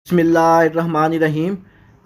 बिस्मिल्लाहिर्रहमानिर्रहीम।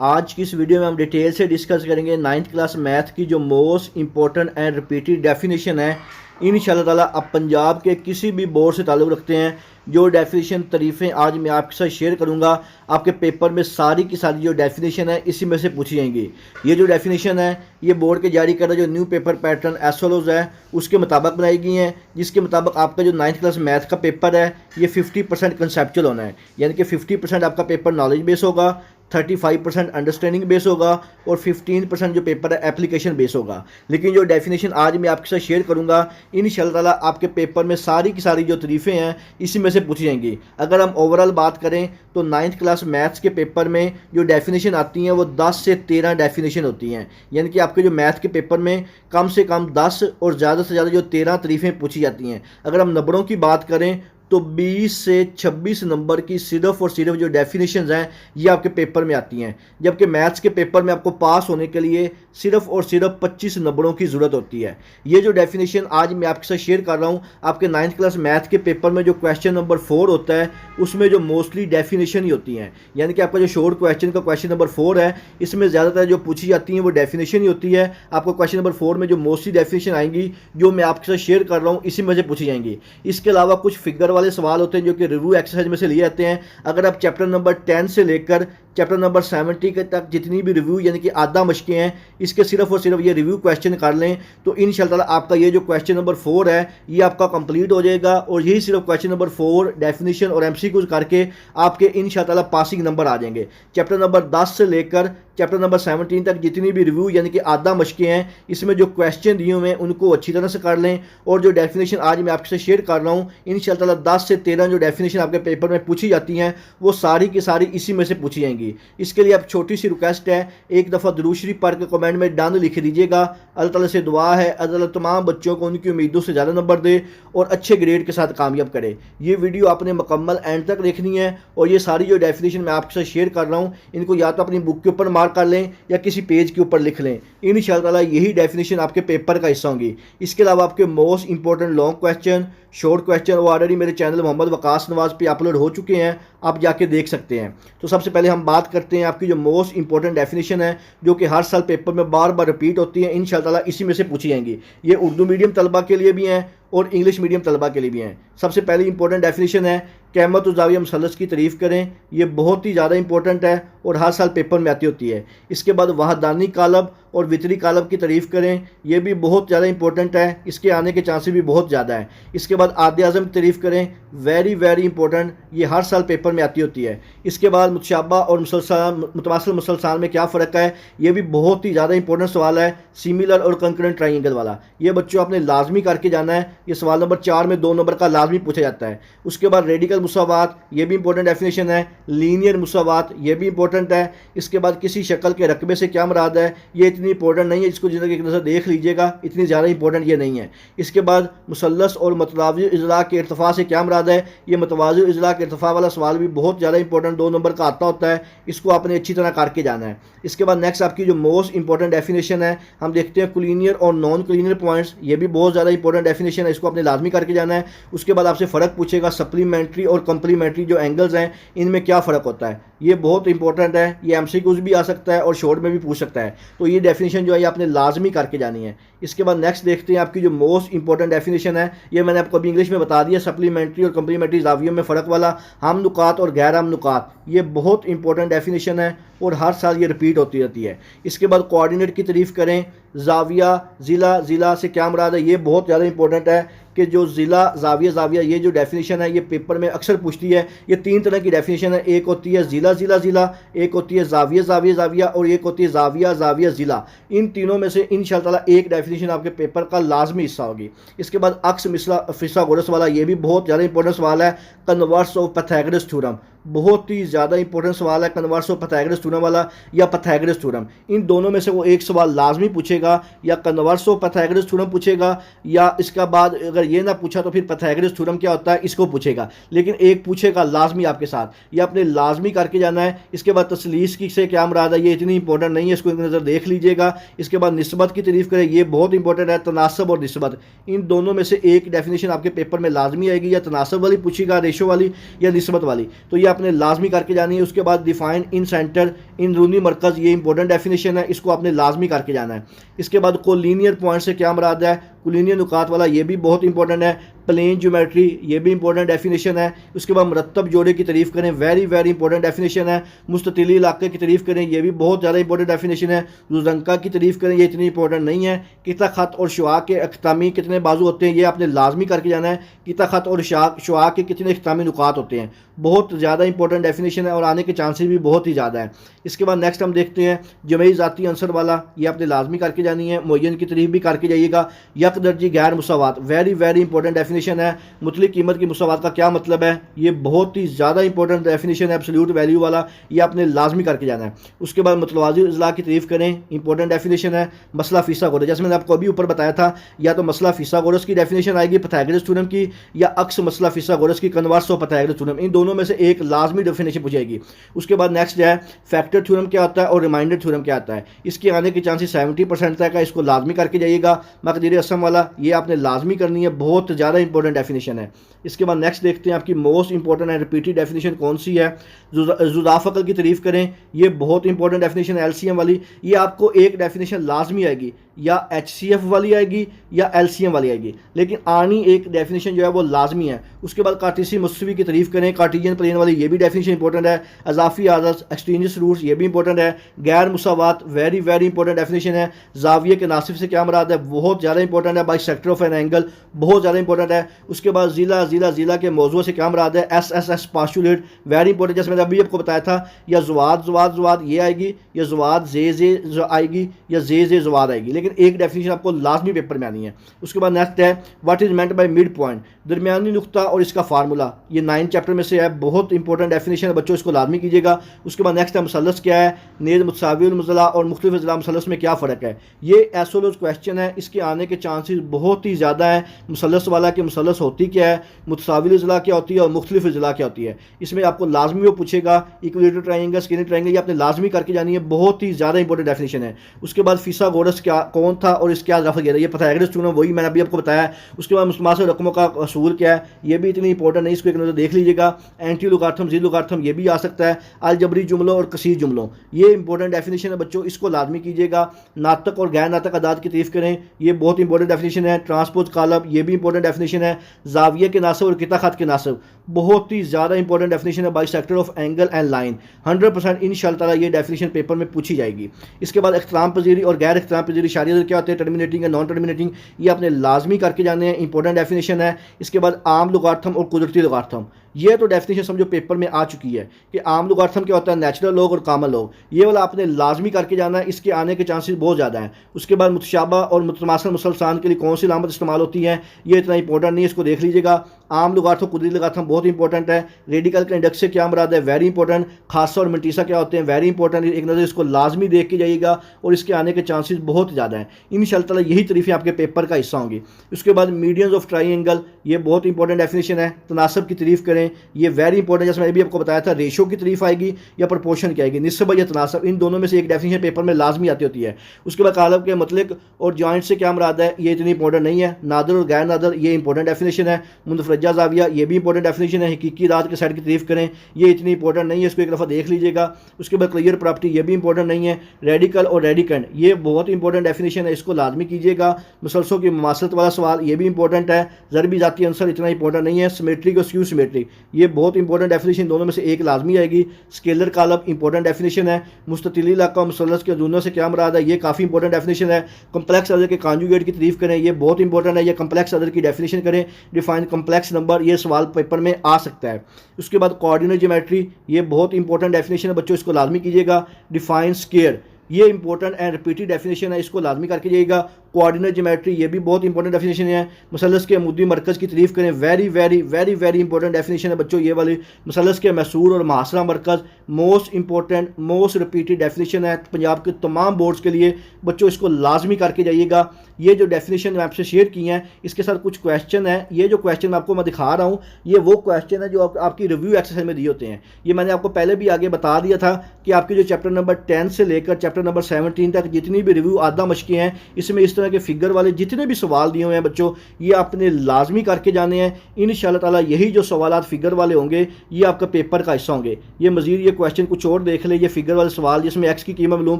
आज की इस वीडियो में हम डिटेल से डिस्कस करेंगे नाइन्थ क्लास मैथ की जो most important and repeated definition है। इंशाअल्लाह ताला आप पंजाब के किसी भी बोर्ड से ताल्लुक़ रखते हैं, जो डेफिनेशन तरीफ़ें आज मैं आपके साथ शेयर करूंगा, आपके पेपर में सारी की सारी जो डेफिनेशन है इसी में से पूछी जाएंगी। ये जो डेफिनेशन है ये बोर्ड के जारी करदा जो न्यू पेपर पैटर्न एसओलॉज है उसके मुताबिक बनाई गई हैं, जिसके मुताबिक आपका जो नाइन्थ क्लास मैथ का पेपर है ये 50% कंसेप्चुअल होना है, यानी कि 50% आपका पेपर नॉलेज बेस होगा, 35% अंडरस्टैंडिंग बेस होगा और 15% जो पेपर है एप्लीकेशन बेस होगा। लेकिन जो डेफिनेशन आज मैं आपके साथ शेयर करूंगा इंशाअल्लाह ताला आपके पेपर में सारी की सारी जो तरीफ़ें हैं इसी में से पूछी जाएंगी। अगर हम ओवरऑल बात करें तो नाइन्थ क्लास मैथ्स के पेपर में जो डेफिनेशन आती हैं वो 10 से 13 डेफिनेशन होती हैं, यानी कि आपके जो मैथ के पेपर में कम से कम 10 और ज़्यादा से ज़्यादा जो 13 तरीफ़ें पूछी जाती हैं। अगर हम नंबरों की बात करें तो 20 से 26 नंबर की सिर्फ और सिर्फ जो डेफिनेशंस हैं ये आपके पेपर में आती हैं, जबकि मैथ्स के पेपर में आपको पास होने के लिए सिर्फ और सिर्फ 25 नंबरों की ज़रूरत होती है। ये जो डेफिनेशन आज मैं आपके साथ शेयर कर रहा हूँ, आपके नाइन्थ क्लास मैथ के पेपर में जो क्वेश्चन नंबर 4 होता है उसमें जो मोस्टली डेफिनेशन ही होती हैं, यानी कि आपका जो शॉर्ट क्वेश्चन का क्वेश्चन नंबर 4 है इसमें ज़्यादातर जो पूछी जाती हैं वो डेफिनेशन ही होती है। आपको क्वेश्चन नंबर 4 में जो मोस्टली डेफिनेशन आएंगी जो मैं आपके साथ शेयर कर रहा हूँ इसी में से पूछी जाएंगी। इसके अलावा कुछ फिगर वाले सवाल होते हैं जो कि रिव्यू एक्सरसाइज में से लिए जाते हैं। अगर आप चैप्टर नंबर 10 से लेकर चैप्टर नंबर 70 तक जितनी भी रिव्यू यानी कि आधा मशकें हैं इसके सिर्फ और सिर्फ ये रिव्यू क्वेश्चन कर लें तो इंशाअल्लाह आपका ये जो क्वेश्चन नंबर 4 है ये आपका कंप्लीट हो जाएगा और यही सिर्फ क्वेश्चन नंबर 4 डेफिनेशन और एमसीक्यूज करके आपके इंशाअल्लाह पासिंग नंबर आ जाएंगे। चैप्टर नंबर 10 से लेकर चैप्टर नंबर 17 तक जितनी भी रिव्यू यानी कि आधा मशकें हैं इसमें जो क्वेश्चन दिए हुए हैं उनको अच्छी तरह से कर लें और जो डेफिनेशन आज मैं आपसे शेयर कर रहा हूँ इंशाअल्लाह 10 से 13 जो डेफिनेशन आपके पेपर में पूछी जाती हैं वो सारी की सारी इसी में से पूछी जाएंगी। इसके लिए आप छोटी सी रिक्वेस्ट है, एक दफ़ा दुरूद शरीफ पढ़ के कमेंट में डन लिख दीजिएगा। अल्लाह ताला से दुआ है अल्लाह तमाम बच्चों को उनकी उम्मीदों से ज़्यादा नंबर दे और अच्छे ग्रेड के साथ कामयाब करे। ये वीडियो आपने मुकम्मल एंड तक देखनी है और ये सारी जो डेफिनेशन मैं आपके साथ शेयर कर रहा हूँ इनको या तो अपनी बुक के ऊपर मार्क कर लें या किसी पेज के ऊपर लिख लें। इंशाअल्लाह यही डेफिनेशन आपके पेपर का हिस्सा होंगी। इसके अलावा आपके most important long question, short question वो ऑलरेडी मेरे चैनल मोहम्मद वकास नवाज पे अपलोड हो चुके हैं, आप जाके देख सकते हैं। तो सबसे पहले हम बात करते हैं आपकी जो मोस्ट इंपॉर्टेंट डेफिनेशन है जो कि हर साल पेपर में बार बार रिपीट होती है, इंशाअल्लाह इसी में से पूछी जाएंगी। ये उर्दू मीडियम तलबा के लिए भी हैं और इंग्लिश मीडियम तलबा के लिए भी हैं। सबसे पहली इंपॉर्टेंट डेफिनेशन है क़यामत व ज़ाविया मुसल्लस की तारीफ़ करें। ये बहुत ही ज़्यादा इंपॉर्टेंट है और हर साल पेपर में आती होती है। इसके बाद वहदानी कालब और वितरी कालब की तारीफ़ करें, ये भी बहुत ज़्यादा इंपॉर्टेंट है, इसके आने के चांसेस भी बहुत ज़्यादा है। इसके बाद आद आज़म की तारीफ़ करें, वेरी वेरी इंपॉर्टेंट, ये हर साल पेपर में आती होती है। इसके बाद मुतशाबा और मुतमासिल मुसलसल में क्या फ़र्क है, ये भी बहुत ही ज़्यादा इंपॉर्टेंट सवाल है। सिमिलर और कंकरेंट ट्राइंगल वाला ये बच्चों आपने लाजमी करके जाना है। ये सवाल नंबर 4 में 2 नंबर का लाजमी पूछा जाता है। उसके बाद रेडिकल मुसावात, ये भी इंपॉर्टेंट डेफिनेशन है। लीनियर मुसावात, ये भी इंपॉर्टेंट है। इसके बाद किसी शक्ल के रकबे से क्या मुराद है, ये इतनी इंपॉर्टेंट नहीं है, इसको जिंदगी की नजर देख लीजिएगा, इतनी ज़्यादा इंपॉर्टेंट ये नहीं है। इसके बाद मुसल्लस और मतवाज़ी इज़्ला के इर्तिफ़ा से क्या मुराद है, ये मतवाज़ी इज़्ला के इर्तिफ़ा वाला सवाल भी बहुत ज़्यादा इंपॉर्टेंट 2 नंबर का आता होता है, इसको आपने अच्छी तरह करके जाना है। इसके बाद नेक्स्ट आपकी जो मोस्ट इंपॉर्टेंट डेफिनेशन है हम देखते हैं कुलीनियर और नॉन कुलीनियर पॉइंट्स, ये भी बहुत ज़्यादा इंपॉर्टेंट डेफिनेशन है, इसको आपने लाजमी करके जाना है। उसके बाद आपसे फ़र्क पूछेगा सप्लीमेंट्री और कंप्लीमेंट्री जो एंगल्स हैं इनमें क्या फ़र्क होता है, ये बहुत इंपॉर्टेंट है। ये एमसीक्यूज भी आ सकता है और शॉर्ट में भी पूछ सकता है, तो ये डेफिनेशन जो है ये आपने लाजमी करके जानी है। इसके बाद नेक्स्ट देखते हैं आपकी जो मोस्ट इंपॉर्टेंट डेफिनेशन है, ये मैंने आपको अभी इंग्लिश में बता दिया, सप्लीमेंट्री और कंप्लीमेंट्री ज़ावियों में फ़र्क वाला, हम नुकात और गैर हम नुकात, ये बहुत इंपॉर्टेंट डेफिनेशन है और हर साल ये रिपीट होती रहती है। इसके बाद कोऑर्डिनेट की तारीफ़ करें, ज़ाविया ज़िला, ज़िला से क्या मुराद है, ये बहुत ज़्यादा इंपॉर्टेंट है कि जो ज़िला ज़ाविया ज़ाविया ये जो डेफिनेशन है ये पेपर में अक्सर पूछती है। ये 3 तरह की डेफिनेशन है, एक होती है ज़िला ज़िला ज़िला, एक होती है ज़ाविया ज़ाविया ज़ाविया और एक होती है ज़ाविया ज़ाविया ज़िला। इन तीनों में से इंशाअल्लाह एक डेफिनेशन आपके पेपर का लाजमी हिस्सा होगी। इसके बाद अक्स मिसला फिसागोरस वाला, ये भी बहुत ज़्यादा इंपॉर्टेंट सवाल है। कन्वर्स ऑफ पाइथागोरस थ्योरम, बहुत ही ज़्यादा इंपॉर्टेंट सवाल है कन्वर्स ऑफ पाइथागोरस थ्योरम वाला या पाइथागोरस थ्योरम, इन दोनों में से वो एक सवाल लाजमी पूछेगा, या कन्वर्स ऑफ पाइथागोरस थ्योरम पूछेगा, या इसका बाद अगर ये ना पूछा तो फिर पाइथागोरस थ्योरम क्या होता है इसको पूछेगा, लेकिन एक पूछेगा लाजमी आपके साथ, ये आपने लाजमी करके जाना है। इसके बाद तसलीस की से क्या मुराद है, ये इतनी इंपॉर्टेंट नहीं है, इसको एक नज़र देख लीजिएगा। इसके बाद निस्बत की तारीफ करें, ये बहुत इंपॉर्टेंट है। तनासब और निस्बत, इन दोनों में से एक डेफिनेशन आपके पेपर में लाजमी आएगी, या तनासब वाली पूछेगा रेशो वाली, या निस्बत वाली, तो ये आपने लाजमी करके जानी है। उसके बाद डिफाइन इन सेंटर इन रूनी मरकज़, ये इंपॉर्टेंट डेफिनेशन है, इसको आपने लाजमी करके जाना है। इसके बाद कोलिनियर पॉइंट से क्या मुराद है, कोलिनियर नुकात वाला, ये भी बहुत इंपॉर्टेंट है। प्लेन ज्योमेट्री, ये भी इंपॉर्टेंट डेफिनेशन है। उसके बाद मरतब जोड़े की तारीफ करें, वेरी वेरी इंपॉर्टेंट डेफिनेशन है। मुस्ततिली इलाके की तारीफ करें, ये भी बहुत ज़्यादा इंपॉर्टेंट डेफिनेशन है। रुजंका की तारीफ करें, ये इतनी इंपॉर्टेंट नहीं है। किता खत और शुआ के अख्तामी कितने बाजू होते हैं, ये आपने लाजमी करके जाना है। किता खत और शुआ के कितने अख्तामी नुकात होते हैं, बहुत ज़्यादा इंपॉर्टेंट डेफिनेशन है और आने के चांसेस भी बहुत ही ज़्यादा है। इसके बाद नेक्स्ट हम देखते हैं जमई ज़ाती अंसर वाला, ये आपने लाजमी करके जानी है। मुअय्यन की तारीफ भी करके जाइएगा। यक दर्जी गैर मुसावात, वेरी वेरी इंपॉर्टेंट डेफिनेशन है। मुतलिक कीमत की मुसावात का क्या मतलब है, ये बहुत ही ज़्यादा इंपॉर्टेंट डेफिनेशन है, एब्सोल्यूट वैल्यू वाला, ये आपने लाजमी करके जाना है। उसके बाद मुतवाज़ी इज़्ला की तारीफ करें, इंपॉर्टेंट डेफिनेशन है। मसला फिसागोरस, जैसे मैंने आपको अभी ऊपर बताया था, या तो मसला फिसागोरस की डेफिनेशन आएगी पाइथागोरस थ्योरम की, या अक्स मसला फिसागोरस की, कन्वर्स ऑफ पाइथागोरस थ्योरम, इन दोनों में से एक लाजमी डेफिनेशन पूछेगी। उसके बाद नेक्स्ट है फैक्टर थ्योरम क्या होता है और रिमाइंडर थ्योरम क्या आता है, इसके आने के चांसेस 70% तक है, इसको लाजमी करके जाइएगा। मकदीर असम वाला, ये आपने लाजमी करनी है, बहुत ज़्यादा इंपॉर्टेंट डेफिनेशन है। इसके बाद नेक्स्ट देखते हैं आपकी most important and repeated definition कौन सी है। जुदाफकल की तारीफ करें, ये बहुत इंपॉर्टेंट डेफिनेशन है, एलसीएम वाली, ये आपको एक डेफिनेशन लाजमी आएगी, या एचसीएफ वाली आएगी या एलसीएम वाली आएगी, लेकिन आनी एक डेफिनेशन जो है वो लाजमी है। उसके बाद कार्टेशियन मुस्तवी की तारीफ करें, कार्टेशियन प्लेन वाली, ये भी डेफिनेशन इंपॉर्टेंट है। अजाफी आदर्श एक्सचेंजेस रूट्स, ये भी इंपॉर्टेंट है। गैर मुसावात, वेरी वेरी इंपॉर्टेंट डेफिनेशन है। जाविये के नासिब से क्या मुराद है, बहुत ज़्यादा इंपॉर्टेंट है। By sector of an angle, बहुत ज़्यादा इंपॉर्टेंट है। उसके बाद जिला के मौजू से क्या मुराद है, एस पास्टुलेट, वेरी इंपॉर्टेंट, जैसे मैंने अभी आपको बताया था। या जुवाद ये आएगी, या जुवाद जे आएगी, या जे जुवाद आएगी, लेकिन एक डेफिनेशन आपको लाजमी पेपर में आनी है। उसके बाद नेक्स्ट है what is meant by mid point, दरमियानी नुक्ता और इसका फार्मूला, ये 9 चैप्टर में से है, बहुत इंपॉर्टेंट डेफिनेशन है बच्चों, इसको लाजमी कीजिएगा। उसके बाद नेक्स्ट है मुसल्लस क्या है, नेज़ मुतसावी मुज़ला और मुख्तलिफ अज़ला मुसल्लस में क्या फ़र्क है, ये एसओलॉज क्वेश्चन है, इसके आने के चांसेस बहुत ही ज़्यादा है। मुसल्लस वाला कि मुसल्लस होती क्या है, मुतसावी अज़ला क्या होती है और मुख्तलिफ अज़ला क्या होती है, इसमें आपको लाजमी वो पूछेगा। इक्विलेटरल ट्रायंगल, स्किन ट्रायंगल, ये आपने लाजमी करके जानी है, बहुत ही ज़्यादा इंपॉर्टेंट डेफिनेशन है। उसके बाद फिसागोरस क्या कौन था और इसके क्या इजाफा किया, ये पाइथागोरस थ्योरम वही मैंने अभी आपको बताया। उसके बाद मुतमासिल रकमों का असूल क्या है, ये भी इतनी इंपॉर्टेंट नहीं, इसको एक नज़र देख लीजिएगा। एंटी लुगार्थम, जी लुगार्थम, ये भी आ सकता है। अलजबरी जुमलों और कसीर जुमलों, ये इंपॉर्टेंट डेफिनेशन है बच्चों, इसको लाजमी कीजिएगा। नातक और गैर नातक अदाद की तारीफ करें, ये बहुत इंपॉर्टेंट डेफिनेशन है। ट्रांसपोज कालब, ये भी इंपॉर्टेंट डेफिनेशन है। जाविये के नासब और किता खत के नासब, बहुत ही ज़्यादा इंपॉर्टेंट डेफिनेशन है। By sector of angle and line, 100% इंशाअल्लाह ताला ये डेफिनेशन पेपर में पूछी जाएगी। इसके बाद इख्तिराम पजीरी और गैर इख्तिराम पजीरी शारियत क्या होते हैं, टर्मिनेटिंग या नॉन टर्मिनेटिंग, ये आपने लाजमी करके जाने हैं, इंपॉर्टेंट डेफिनेशन है। इसके बाद आम लुगार्थम और कुदरती लुगार्थम, ये तो डेफिनेशन समझो पेपर में आ चुकी है कि आम लुगार्थम क्या होता है, नेचुरल लोग और कामन लोग, ये वाला आपने लाजमी करके जाना है, इसके आने के चांसेस बहुत ज़्यादा हैं। उसके बाद मुतशाबा और मुतमासिल मुसलसान के लिए कौन सी लामत इस्तेमाल होती है, ये इतना इंपॉर्टेंट नहीं है, इसको देख लीजिएगा। आम लुगार्थम कुदरती लुगार्थम बहुत इंपॉर्टेंट है। रेडिकल का इंडेक्स से क्या मुराद है, वेरी इंपॉर्टेंट। खासा और मंटीसा क्या होते हैं, वेरी इंपॉर्टेंट, एक नज़र इसको लाजमी देख के जाइएगा और इसके आने के चांसेस बहुत ज़्यादा हैं। इंशाअल्लाह ताला यही तरीफ़ें आपके पेपर का हिस्सा होंगी। उसके बाद मीडियंस ऑफ ट्राइंगल, ये बहुत इंपॉर्टेंट डेफिनेशन है। तनासब की तारीफ करें, ये वेरी इंपॉर्टेंट, जैसे मैंने भी आपको बताया था। रेशो की तारीफ आएगी या प्रोपोर्शन की आएगी, निस्बत या तनासब, इन दोनों में से एक डेफिनेशन पेपर में लाजमी आती होती है। उसके बाद कालब के मतलब और जॉइंट से क्या मुराद है, ये इतनी इंपॉर्टेंट नहीं है। नादर और गैर नादर, ये इंपॉर्टेंट डेफिनेशन है। मुनफरजा जाविया, ये भी इंपॉर्टेंट डेफिनेशन है। हकीकी रात के साइड की तारीफ करें, ये इतनी इंपॉर्टेंट नहीं है, इसको एक दफ़ा देख लीजिएगा। उसके बाद क्लियर प्रॉपर्टी, ये भी इंपॉर्टेंट नहीं है। रेडिकल और रेडिकेंड, ये बहुत इंपॉर्टेंट डेफिनेशन है, इसको लाजमी कीजिएगा। मुसलसल की मुमासलत वाला सवाल, ये भी इंपॉर्टेंट है। ज़रबी जाती आंसर इतना इंपॉर्टेंट नहीं है। सिमेट्रिक और स्क्यू सिमेट्रिक, ये बहुत इंपॉर्टेंट डेफिनेशन, दोनों में से एक लाजमी आएगी। स्केलर कालब इंपॉर्टेंट डेफिनेशन है। मुस्ततिली इलाका मुसल्लस के दोनों से क्या मुराद है, ये काफ़ी इंपॉर्टेंट डेफिनेशन है। कम्प्लेक्स अदर के कॉन्जुगेट की तारीफ करें, ये बहुत इंपॉर्टेंट है। ये कम्प्लेक्स अदर की डेफिनेशन करें। डिफाइन कम्प्लेक्स नंबर, ये सवाल पेपर में आ सकता है। उसके बाद कोऑर्डिनेट ज्योमेट्री, ये बहुत इंपॉर्टेंट डेफिनेशन है बच्चों, इसको लाजमी कीजिएगा। डिफाइन स्केयर, ये इंपॉर्टेंट एंड रिपीटेड डेफिनेशन है, इसको लाजमी करके जाइएगा। कोऑर्डिनेट ज्योमेट्री, ये भी बहुत इंपॉर्टेंट डेफिनेशन है। मुसल्लस के अमूदी मरकज़ की तारीफ करें, very very very very important definition है बच्चों ये वाली। मुसल्लस के मैसूर और मुहासरा मरकज़ most important most repeated definition है पंजाब के तमाम बोर्ड्स के लिए बच्चों, इसको लाजमी करके जाइएगा। ये जो डेफिनेशन मैं आपसे शेयर की हैं इसके साथ कुछ क्वेश्चन है। ये जो क्वेश्चन मैं आपको दिखा रहा हूँ ये वो क्वेश्चन है जो आपकी रिव्यू एक्सरसाइज में दिए होते हैं। ये मैंने आपको पहले भी आगे बता दिया था कि आपके जो चैप्टर नंबर 10 से लेकर चैप्टर नंबर 17 तक जितनी भी रिव्यू आधा मशकें हैं इसमें इस तरह के फिगर वाले जितने भी सवाल दिए हुए हैं बच्चों, ये आपने लाजमी करके जाने हैं। इंशाअल्लाह ताला यही जो सवाल फिगर वाले होंगे ये आपका पेपर का हिस्सा होंगे। ये मजीद ये क्वेश्चन कुछ और देख ले, ये फिगर वाले सवाल जिसमें एक्स की कीमत मालूम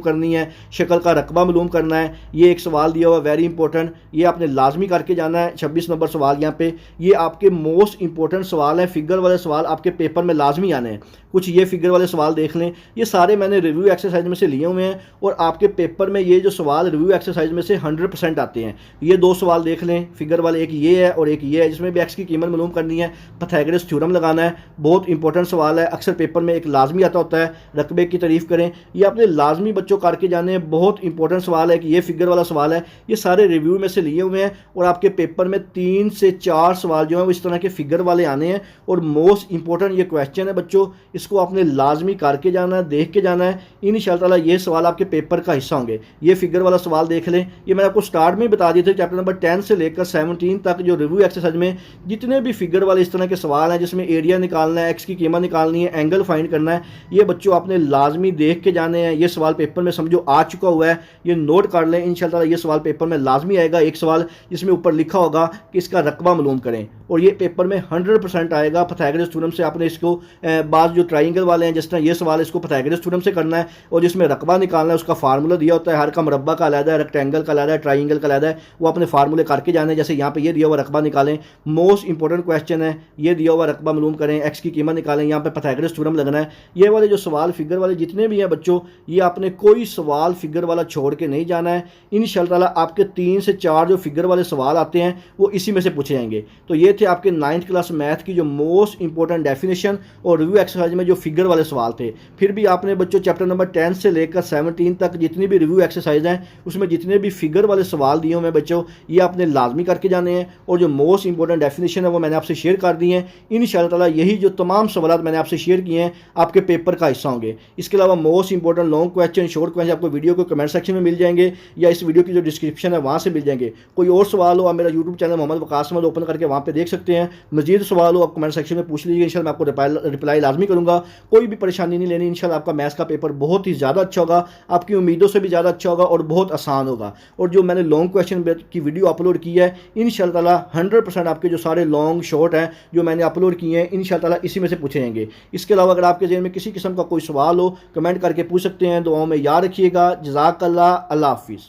करनी है, शक्ल का रकबा मालूम करना है, ये एक सवाल दिया हुआ वेरी इंपॉर्टेंट, ये आपने लाजमी करके जाना है। 26 नंबर सवाल यहाँ पे ये आपके मोस्ट इंपॉर्टेंट सवाल हैं, फिगर वाले सवाल आपके पेपर में लाजमी आने हैं। कुछ ये फिगर वाले सवाल देख लें, ये सारे मैंने रिव्यू एक्सरसाइज में से लिए हुए हैं और आपके पेपर में ये जो सवाल रिव्यू एक्सरसाइज में से 100% आते हैं। ये दो सवाल देख लें फिगर वाले, एक ये है और एक ये है, जिसमें भी एक्स की कीमत मालूम करनी है, पाइथागोरस थ्योरम लगाना है। बहुत इंपॉर्टेंट सवाल है, अक्सर पेपर में एक लाजमी आता होता है। रकबे की तारीफ करें, ये आपने लाजमी बच्चों करके जाने हैं। बहुत इंपॉर्टेंट सवाल है कि ये फिगर वाला सवाल है, ये सारे रिव्यू में से लिए हुए हैं और आपके पेपर में 3 से 4 सवाल जो हैं वो इस तरह के फिगर वाले आने हैं और मोस्ट इंपॉर्टेंट ये क्वेश्चन है बच्चों, इसको आपने लाजमी करके जाना है, देख के जाना है। इंशाअल्लाह ताला ये सवाल आपके पेपर का हिस्सा होंगे। ये फिगर वाला सवाल देख लें, ये मैंने आपको स्टार्ट में ही बता दिए थे चैप्टर नंबर 10 से लेकर 17 तक जो रिव्यू एक्सरसाइज में जितने भी फिगर वाले इस तरह के सवाल हैं जिसमें एरिया निकालना है, एक्स की कीमत निकालनी है, एंगल फाइंड करना है, ये बच्चों आपने लाजमी देख के जाने हैं। ये सवाल पेपर में समझो आ चुका हुआ है, ये नोट कर लें। इंशाअल्लाह ये सवाल पेपर में लाजमी आएगा। एक सवाल जिसमें ऊपर लिखा होगा कि इसका रकबा मालूम करें और ये पेपर में 100% आएगा। पाइथागोरस थ्योरम से आपने इसको बाद जो ट्राइंगल वाले हैं जिस तरह ये सवाल इसको पाइथागोरस थ्योरम से करना है और जिसमें रकबा निकालना है उसका फार्मूला दिया होता है। हर का मुरब्बा का अलग है, रेक्टेंगल का अलग है, ट्राइंगल का अलग है, वो अपने फार्मूले करके जाने। जैसे यहाँ पे ये दिया हुआ रकबा निकालें, मोस्ट इंपॉर्टेंट क्वेश्चन है। ये दिया हुआ रकबा मालूम करें, एक्स की कीमत निकालें, यहाँ पे पाइथागोरस थ्योरम लगना है। ये वाले जो सवाल फिगर वाले जितने भी हैं बच्चों, ये आपने कोई सवाल फिगर वाला छोड़ के नहीं जाना है। इंशाअल्लाह ताला आपके 3 से 4 जो फिगर वाले सवाल आते हैं वो इसी में से पूछे जाएंगे। तो ये थे आपके 9th क्लास मैथ की जो मोस्ट इंपॉर्टेंट डेफिनेशन और रिव्यू एक्सरसाइज में जो फिगर वाले सवाल थे। फिर भी आपने बच्चों चैप्टर नंबर 10 से लेकर 17 तक जितनी भी रिव्यू एक्सरसाइज हैं उसमें जितने भी फिगर वाले सवाल दिए हुए हैं बच्चों, ये आपने लाजमी करके जाने हैं और जो मोस्ट इंपॉर्टेंट डेफिनेशन है वो मैंने आपसे शेयर कर दी है। इंशाअल्लाह ताला यही जो तमाम सवाल मैंने आपसे शेयर किए हैं आपके पेपर का हिस्सा होंगे। इसके अलावा most important long question, short question आपको वीडियो को कमेंट सेक्शन में मिल जाएंगे या इस वीडियो की जो डिस्क्रिप्शन है वहाँ से मिल जाएंगे। कोई और सवाल हो आप मेरा YouTube channel Mohammad Waqas Ahmed open करके वहाँ पे देख सकते हैं। मजीद सवाल हो आप कमेंट सेक्शन में पूछ लीजिए, इंशाल्लाह मैं आपको रिप्लाई लाजमी करूँगा। कोई भी परेशानी नहीं लेनी, इंशाल्लाह आपका मैथ्स का पेपर बहुत ही ज़्यादा अच्छा होगा, आपकी उम्मीदों से भी ज़्यादा अच्छा होगा और बहुत आसान होगा। और जो मैंने लॉन्ग क्वेश्चन की वीडियो अपलोड की है इंशाअल्लाह ताला 100% आपके जो सारे लॉन्ग शॉर्ट हैं जो मैंने अपलोड किए हैं इंशाअल्लाह ताला इसी में से पूछे जाएंगे। इसके अलावा अगर आपके ज़हन में किसी किस्म का कोई सवाल हो कमेंट करके पूछ सकते हैं। दुआओं में याद रखिएगा। जज़ाकल्लाह, अल्लाह हाफिज़।